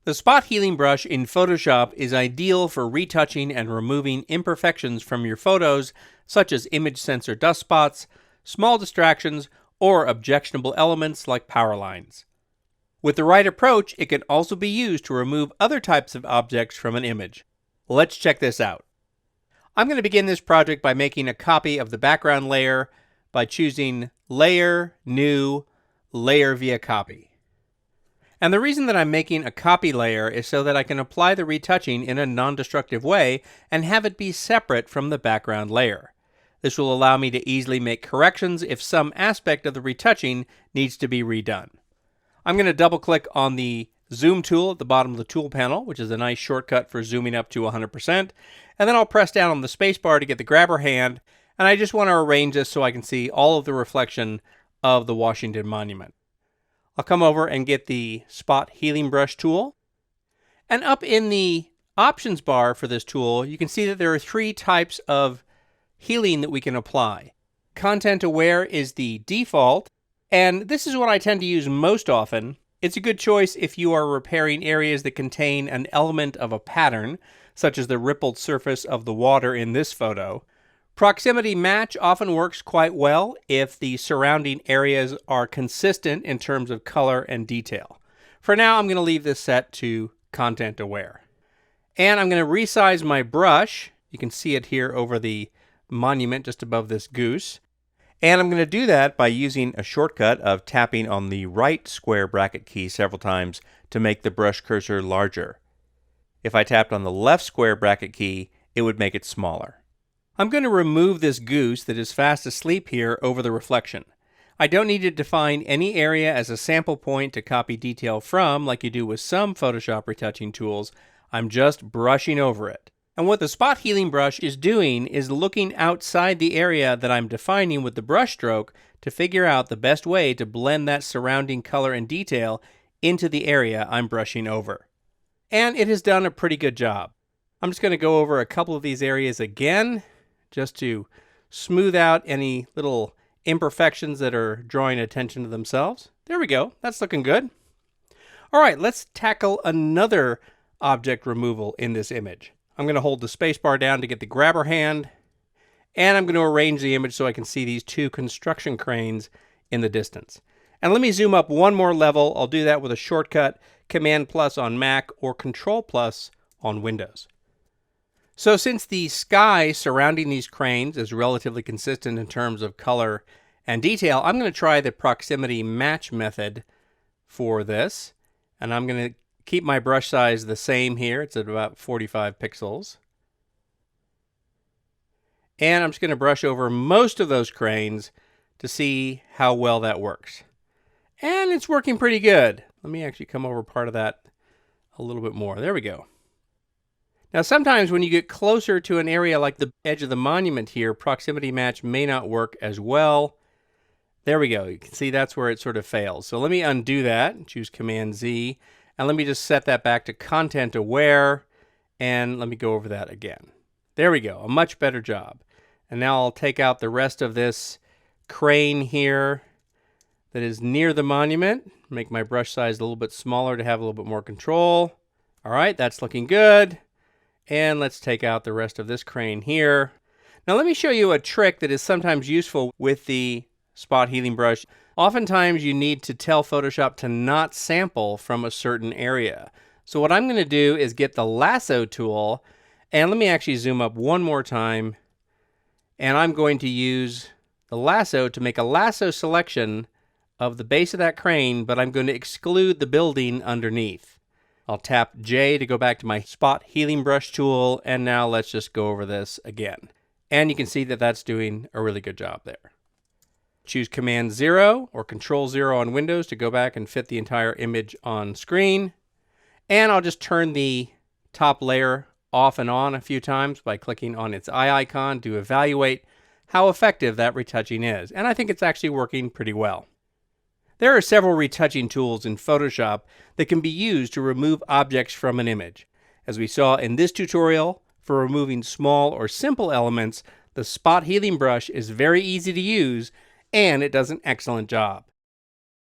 The spot healing brush in Photoshop is ideal for retouching and removing imperfections from your photos, such as image sensor dust spots, small distractions, or objectionable elements like power lines. With the right approach, it can also be used to remove other types of objects from an image. Let's check this out. I'm going to begin this project by making a copy of the background layer by choosing Layer, New, Layer via Copy. And the reason that I'm making a copy layer is so that I can apply the retouching in a non-destructive way and have it be separate from the background layer. This will allow me to easily make corrections if some aspect of the retouching needs to be redone. I'm going to double click on the Zoom tool at the bottom of the tool panel, which is a nice shortcut for zooming up to 100%, and then I'll press down on the spacebar to get the grabber hand, and I just want to arrange this so I can see all of the reflection of the Washington Monument. I'll come over and get the Spot Healing Brush tool. And up in the options bar for this tool, you can see that there are three types of healing that we can apply. Content Aware is the default, and this is what I tend to use most often. It's a good choice if you are repairing areas that contain an element of a pattern, such as the rippled surface of the water in this photo. Proximity Match often works quite well if the surrounding areas are consistent in terms of color and detail. For now, I'm going to leave this set to Content Aware. And I'm going to resize my brush. You can see it here over the monument just above this goose. And I'm going to do that by using a shortcut of tapping on the right square bracket key several times to make the brush cursor larger. If I tapped on the left square bracket key, it would make it smaller. I'm going to remove this goose that is fast asleep here over the reflection. I don't need to define any area as a sample point to copy detail from like you do with some Photoshop retouching tools. I'm just brushing over it. And what the spot healing brush is doing is looking outside the area that I'm defining with the brush stroke to figure out the best way to blend that surrounding color and detail into the area I'm brushing over. And it has done a pretty good job. I'm just going to go over a couple of these areas again, just to smooth out any little imperfections that are drawing attention to themselves. There we go. That's looking good. All right, let's tackle another object removal in this image. I'm going to hold the spacebar down to get the grabber hand, and I'm going to arrange the image so I can see these two construction cranes in the distance. And let me zoom up one more level. I'll do that with a shortcut, Command+ on Mac or Control+ on Windows. So since the sky surrounding these cranes is relatively consistent in terms of color and detail, I'm going to try the proximity match method for this. And I'm going to keep my brush size the same here. It's at about 45 pixels. And I'm just going to brush over most of those cranes to see how well that works. And it's working pretty good. Let me actually come over part of that a little bit more. There we go. Now sometimes when you get closer to an area like the edge of the monument here, proximity match may not work as well. There we go. You can see that's where it sort of fails. So let me undo that, choose Command Z, and let me just set that back to Content Aware, and let me go over that again. There we go, a much better job. And now I'll take out the rest of this crane here that is near the monument, make my brush size a little bit smaller to have a little bit more control. All right, that's looking good. And let's take out the rest of this crane here. Now let me show you a trick that is sometimes useful with the spot healing brush. Oftentimes you need to tell Photoshop to not sample from a certain area. So what I'm going to do is get the lasso tool, and let me actually zoom up one more time. And I'm going to use the lasso to make a lasso selection of the base of that crane, but I'm going to exclude the building underneath. I'll tap J to go back to my spot healing brush tool, and now let's just go over this again. And you can see that that's doing a really good job there. Choose Command 0 or Control 0 on Windows to go back and fit the entire image on screen. And I'll just turn the top layer off and on a few times by clicking on its eye icon to evaluate how effective that retouching is. And I think it's actually working pretty well. There are several retouching tools in Photoshop that can be used to remove objects from an image. As we saw in this tutorial, for removing small or simple elements, the spot healing brush is very easy to use, and it does an excellent job.